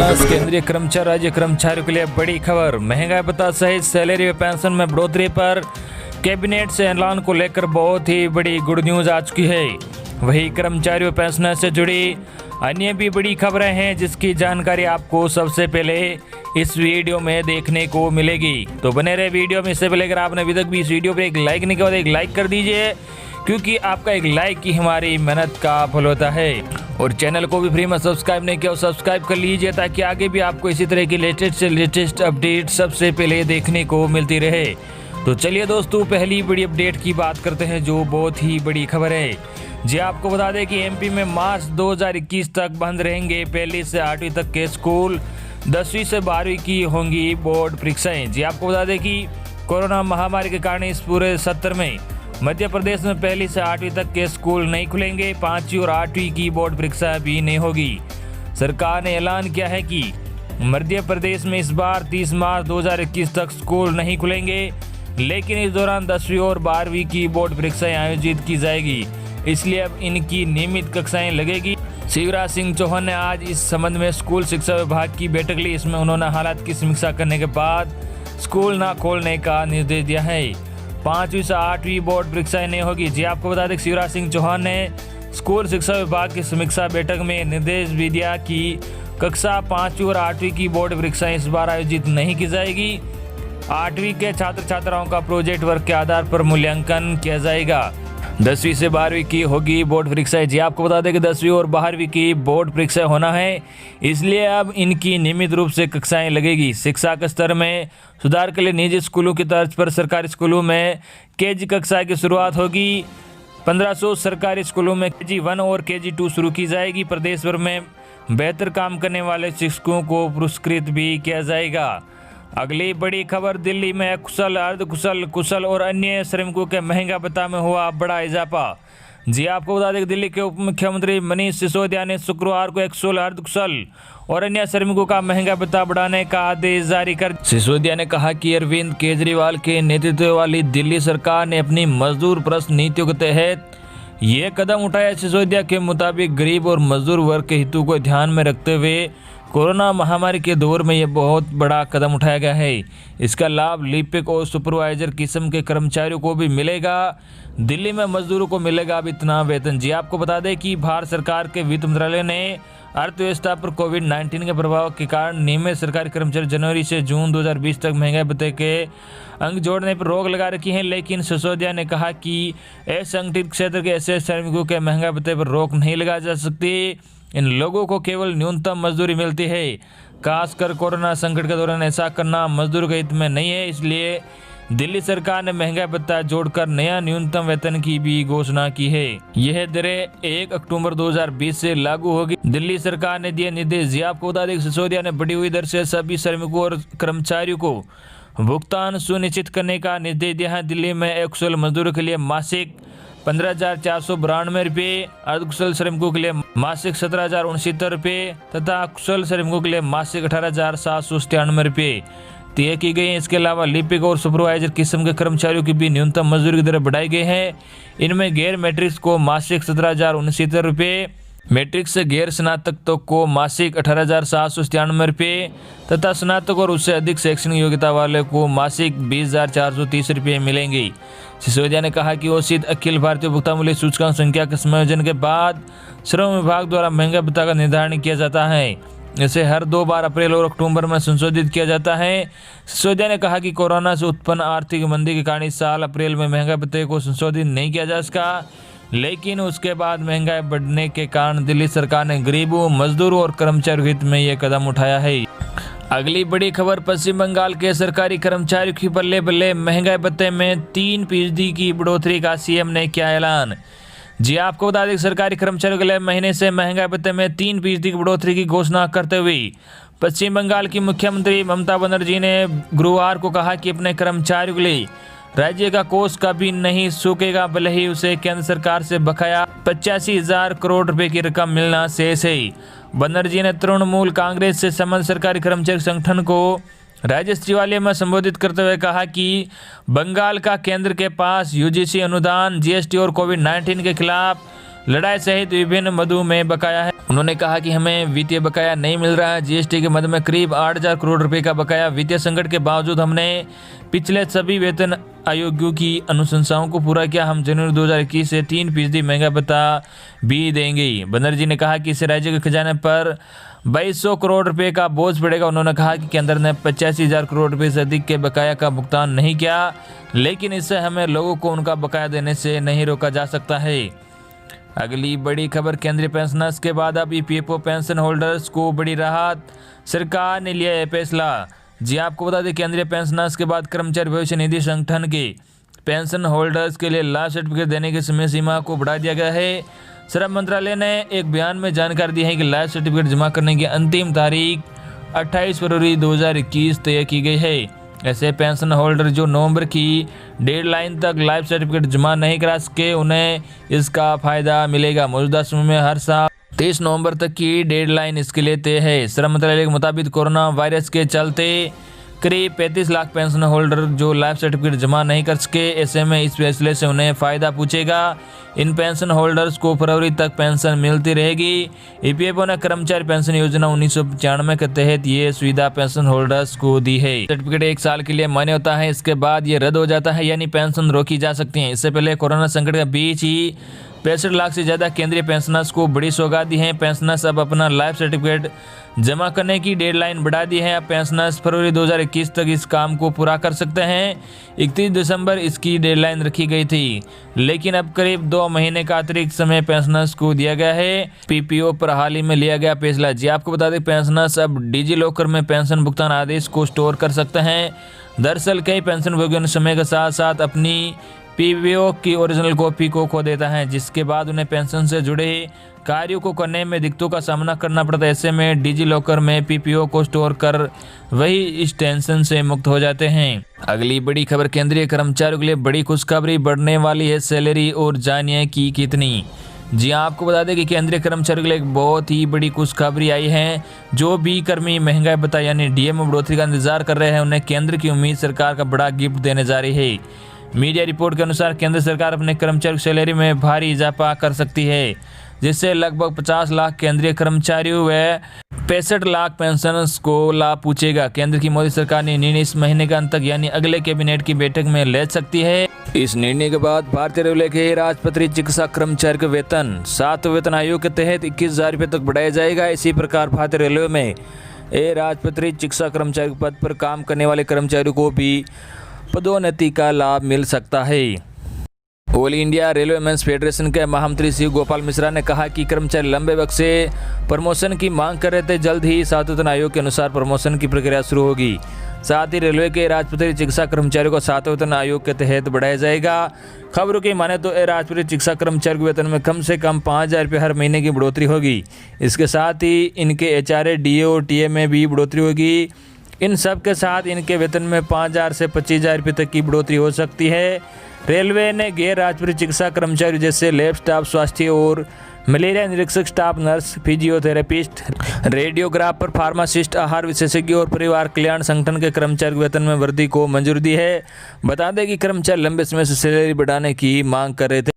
नमस्कार। केंद्रीय कर्मचारी राज्य कर्मचारियों के लिए बड़ी खबर। महंगाई भत्ता सहित सैलरी व पेंशन में बढ़ोतरी पर कैबिनेट से ऐलान को लेकर बहुत ही बड़ी गुड न्यूज आ चुकी है। वही कर्मचारियों पेंशनर से जुड़ी अन्य भी बड़ी खबरें हैं जिसकी जानकारी आपको सबसे पहले इस वीडियो में देखने को मिलेगी। तो बने रहे वीडियो में। इससे पहले अगर आपने अभी तक भी इस वीडियो पे एक लाइक नहीं किया तो एक लाइक कर दीजिए, क्योंकि आपका एक लाइक ही हमारी मेहनत का फल होता है। और चैनल को भी फ्री में सब्सक्राइब नहीं किया, सब्सक्राइब कर लीजिए ताकि आगे भी आपको इसी तरह की लेटेस्ट से लेटेस्ट अपडेट सबसे पहले देखने को मिलती रहे। तो चलिए दोस्तों, पहली बड़ी अपडेट की बात करते हैं जो बहुत ही बड़ी खबर है। जी आपको बता दें कि एमपी में मार्च 2021 तक बंद रहेंगे पहली से 8वीं तक के स्कूल, 10वीं से 12वीं की होंगी बोर्ड परीक्षाएं। जी आपको बता दें कि कोरोना महामारी के कारण इस पूरे सत्र में मध्य प्रदेश में पहली से 8वीं तक के स्कूल नहीं खुलेंगे, 5वीं और 8वीं की बोर्ड परीक्षा भी नहीं होगी। सरकार ने ऐलान किया है कि मध्य प्रदेश में इस बार 30 मार्च 2021 तक स्कूल नहीं खुलेंगे, लेकिन इस दौरान 10वीं और 12वीं की बोर्ड परीक्षाएं आयोजित की जाएगी, इसलिए अब इनकी नियमित कक्षाएं लगेगी। शिवराज सिंह चौहान ने आज इस संबंध में स्कूल शिक्षा विभाग की बैठक ली। इसमें उन्होंने हालात की समीक्षा करने के बाद स्कूल न खोलने का निर्देश दिया है। 5वीं से 8वीं बोर्ड परीक्षाएं नहीं होगी। जी आपको बता दें शिवराज सिंह चौहान ने स्कूल शिक्षा विभाग की समीक्षा बैठक में निर्देश भी दिया कि कक्षा 5वीं और 8वीं की बोर्ड परीक्षाएं इस बार आयोजित नहीं की जाएगी। 8वीं के छात्र छात्राओं का प्रोजेक्ट वर्क के आधार पर मूल्यांकन किया जाएगा। 10वीं से 12वीं की होगी बोर्ड परीक्षाएं। जी आपको बता दें कि 10वीं और 12वीं की बोर्ड परीक्षा होना है, इसलिए अब इनकी नियमित रूप से कक्षाएं लगेगी। शिक्षा के स्तर में सुधार के लिए निजी स्कूलों की तर्ज पर सरकारी स्कूलों में केजी कक्षा की शुरुआत होगी। 1500 सरकारी स्कूलों में केजी 1 और केजी 2 शुरू की जाएगी। प्रदेश भर में बेहतर काम करने वाले शिक्षकों को पुरस्कृत भी किया जाएगा। अगली बड़ी खबर, दिल्ली में कुशल, अर्धकुशल, कुशल और अन्य श्रमिकों के महंगा भत्ता में हुआ बड़ा इजाफा। जी आपको बता दें कि दिल्ली के उप मुख्यमंत्री मनीष सिसोदिया ने शुक्रवार को कुशल, अर्धकुशल और अन्य श्रमिकों का महंगा भत्ता बढ़ाने का आदेश जारी कर। सिसोदिया ने कहा कि अरविंद केजरीवाल के नेतृत्व वाली दिल्ली सरकार ने अपनी मजदूर परस्त नीतियों के तहत ये कदम उठाया। सिसोदिया के मुताबिक गरीब और मजदूर वर्ग के हितों को ध्यान में रखते हुए कोरोना महामारी के दौर में यह बहुत बड़ा कदम उठाया गया है। इसका लाभ लिपिक और सुपरवाइजर किस्म के कर्मचारियों को भी मिलेगा। दिल्ली में मजदूरों को मिलेगा अब इतना वेतन। जी आपको बता दें कि भारत सरकार के वित्त मंत्रालय ने अर्थव्यवस्था पर कोविड-19 के प्रभाव के कारण नियमित सरकारी कर्मचारी जनवरी से जून 2020 तक महंगाई भत्ते के अंक जोड़ने पर रोक लगा रखी है। लेकिन सिसोदिया ने कहा कि असंगठित क्षेत्र के ऐसे श्रमिकों के महंगाई भत्ते पर रोक नहीं लगा जा सकती। इन लोगों को केवल न्यूनतम मजदूरी मिलती है। खासकर कोरोना संकट के दौरान ऐसा करना मजदूर के हित में नहीं है, इसलिए दिल्ली सरकार ने महंगाई भत्ता जोड़कर नया न्यूनतम वेतन की भी घोषणा की है। यह दरें 1 अक्टूबर 2020 से लागू होगी। दिल्ली सरकार ने दिए निर्देश। जी आपको बता दें सिसोदिया ने बढ़ी हुई दर से सभी श्रमिकों और कर्मचारियों को भुगतान सुनिश्चित करने का निर्देश दिया है। दिल्ली में अकुशल मजदूरों के लिए मासिक 15,492 रुपये, अर्धकुशल श्रमिकों के लिए मासिक 17,069 रुपये तथा कुशल श्रमिकों के लिए मासिक 18,797 रुपये तय की गई है। इसके अलावा लिपिक और सुपरवाइजर किस्म के कर्मचारियों की भी न्यूनतम मजदूरी की दरें बढ़ाई गई हैं। इनमें गैर मैट्रिक्स को मासिक 17,069 रुपये, मैट्रिक से गैर स्नातक तक को मासिक 18,797 रुपये तथा स्नातक और उससे अधिक शैक्षणिक योग्यता वाले को मासिक 20,430 रुपये मिलेंगी। सिसोदिया ने कहा कि घोषित अखिल भारतीय भुगतान मूल्य सूचकांक संख्या के समायोजन के बाद श्रम विभाग द्वारा महंगा भत्ता का निर्धारण किया जाता है। इसे हर 2 बार अप्रैल और अक्टूबर में संशोधित किया जाता है। सिसोदिया ने कहा कि कोरोना से उत्पन्न आर्थिक मंदी के कारण इस साल अप्रैल में महंगा भत्ते को संशोधित नहीं किया जा सका, लेकिन उसके बाद महंगाई बढ़ने के कारण दिल्ली सरकार ने गरीबों, मजदूरों और कर्मचारियों हित में यह कदम उठाया है। अगली बड़ी खबर, पश्चिम बंगाल के सरकारी कर्मचारियों की बल्ले बल्ले, महंगाई भत्ते में 3% की बढ़ोतरी का सीएम ने किया ऐलान। जी आपको बता दें सरकारी कर्मचारियों के लिए महीने से महंगाई भत्ते में 3% की बढ़ोतरी की घोषणा करते हुए पश्चिम बंगाल की मुख्यमंत्री ममता बनर्जी ने गुरुवार को कहा कि अपने कर्मचारियों के लिए राज्य का कोष कभी नहीं सूखेगा, भले ही उसे केंद्र सरकार से बकाया 85,000 करोड़ रुपए की रकम मिलना शेष है। बनर्जी ने तृणमूल कांग्रेस से संबंधित सरकारी कर्मचारी संगठन को राज्य सचिवालय में संबोधित करते हुए कहा कि बंगाल का केंद्र के पास यूजीसी अनुदान, जीएसटी और कोविड-19 के खिलाफ लड़ाई सहित विभिन्न मदों में बकाया है। उन्होंने कहा कि हमें वित्तीय बकाया नहीं मिल रहा है। जीएसटी के मद में करीब 8,000 करोड़ रुपए का बकाया। वित्तीय संकट के बावजूद हमने पिछले सभी वेतन आयोगों की अनुशंसाओं को पूरा किया। हम जनवरी 2021 से 3% महंगा भत्ता भी देंगे। बनर्जी ने कहा कि इससे राज्य के खजाने पर 2200 करोड़ रुपए का बोझ पड़ेगा। उन्होंने कहा कि केंद्र ने 85,000 करोड़ रुपए से अधिक के बकाया का भुगतान नहीं किया, लेकिन इससे हमें लोगों को उनका बकाया देने से नहीं रोका जा सकता है। अगली बड़ी खबर, केंद्रीय पेंशनर्स के बाद अब ईपीएफओ पेंशन होल्डर्स को बड़ी राहत। सरकार ने लिया है फैसला। जी आपको बता दें, केंद्रीय पेंशनर्स के बाद कर्मचारी भविष्य निधि संगठन के पेंशन होल्डर्स के लिए लाभ सर्टिफिकेट देने की समय सीमा को बढ़ा दिया गया है। श्रम मंत्रालय ने एक बयान में जानकारी दी है कि लाइफ सर्टिफिकेट जमा करने की अंतिम तारीख 28 फरवरी 2021 तय की गई है। ऐसे पेंशन होल्डर जो नवंबर की डेडलाइन तक लाइफ सर्टिफिकेट जमा नहीं करा सके, उन्हें इसका फायदा मिलेगा। मौजूदा समय में हर साल 23 नवंबर तक की डेडलाइन इसके लिए तय है। श्रम मंत्रालय के मुताबिक कोरोना वायरस के चलते करीब 35 लाख पेंशन होल्डर जो लाइफ सर्टिफिकेट जमा नहीं कर सके, ऐसे में इस फैसले से उन्हें फ़ायदा पूछेगा। इन पेंशन होल्डर्स को फरवरी तक पेंशन मिलती रहेगी। ईपीएफओ ने कर्मचारी पेंशन योजना 1995 के तहत ये सुविधा पेंशन होल्डर्स को दी है। सर्टिफिकेट 1 साल के लिए मान्य होता है, इसके बाद ये रद्द हो जाता है, यानी पेंशन रोकी जा सकती है। इससे पहले कोरोना संकट के बीच ही 65 लाख से ज़्यादा केंद्रीय पेंशनर्स को बड़ी सौगात दी है। पेंशनर्स अब अपना लाइफ सर्टिफिकेट जमा करने की डेडलाइन बढ़ा दी है। अब पेंशनर्स फरवरी 2021 तक इस काम को पूरा कर सकते हैं। 31 दिसंबर इसकी डेडलाइन रखी गई थी, लेकिन अब करीब 2 महीने का अतिरिक्त समय पेंशनर्स को दिया गया है। पीपीओ पर हाल ही में लिया गया फैसला। जी आपको बता दें, पेंशनर्स अब डिजी लॉकर में पेंशन भुगतान आदेश को स्टोर कर सकते हैं। दरअसल कई पेंशन भोगियों ने समय के साथ साथ अपनी पीपीओ की ओरिजिनल कॉपी को खो देता है, जिसके बाद उन्हें पेंशन से जुड़े कार्यों को करने में दिक्कतों का सामना करना पड़ता है। ऐसे में डिजी लॉकर में पीपीओ को स्टोर कर वही इस टेंशन से मुक्त हो जाते हैं। अगली बड़ी खबर, केंद्रीय कर्मचारियों के लिए बड़ी खुशखबरी, बढ़ने वाली है सैलरी और जानिए की कितनी। जी आपको बता दें कि केंद्रीय कर्मचारियों के लिए एक बहुत ही बड़ी खुशखबरी आई है। जो भी कर्मी महंगाई भत्ता यानी डीए में बढ़ोतरी का इंतजार कर रहे हैं, उन्हें केंद्र की उम्मीद सरकार का बड़ा गिफ्ट देने जा रही है। मीडिया रिपोर्ट के अनुसार केंद्र सरकार अपने कर्मचारियों की सैलरी में भारी इजाफा कर सकती है, जिससे लगभग 50 लाख केंद्रीय कर्मचारियों व 65 लाख पेंशनर्स को लाभ पूछेगा। केंद्र की मोदी सरकार ने निर्णय इस महीने के अंत तक यानी अगले कैबिनेट की बैठक में ले सकती है। इस निर्णय के बाद भारतीय रेलवे के राजपत्रित चिकित्सा कर्मचारी के वेतन 7 वेतन आयोग के तहत 21,000 रुपये तक बढ़ाया जाएगा। इसी प्रकार भारतीय रेलवे में राजपत्रित चिकित्सा कर्मचारी पद पर काम करने वाले कर्मचारियों को भी पदोन्नति का लाभ मिल सकता है। All India railway men's federation के महामंत्री शिव गोपाल मिश्रा ने कहा कि कर्मचारी लंबे वक्त से प्रमोशन की मांग कर रहे थे। जल्द ही 7 वेतन आयोग के अनुसार प्रमोशन की प्रक्रिया शुरू होगी। साथ ही रेलवे के राजपत्रित चिकित्सा कर्मचारियों को 7 वेतन आयोग के तहत बढ़ाया जाएगा। खबरों की माने तो राजपत्रित चिकित्सा कर्मचारी के वेतन में कम से कम 5,000 रुपये हर महीने की बढ़ोतरी होगी। इसके साथ ही इनके एचआरए, डीए और टीए में भी बढ़ोतरी होगी। इन सब के साथ इनके वेतन में 5,000 से 25,000 रुपये तक की बढ़ोतरी हो सकती है। रेलवे ने गैर राजपत्रित चिकित्सा कर्मचारी जैसे लैब स्टाफ, स्वास्थ्य और मलेरिया निरीक्षक staff, nurse, physiotherapist, radiographer, pharmacist, आहार विशेषज्ञ और परिवार कल्याण संगठन के कर्मचारी के वेतन में वृद्धि को मंजूरी दी है। बता दें कि कर्मचारी लंबे समय से सैलरी बढ़ाने की मांग कर रहे थे।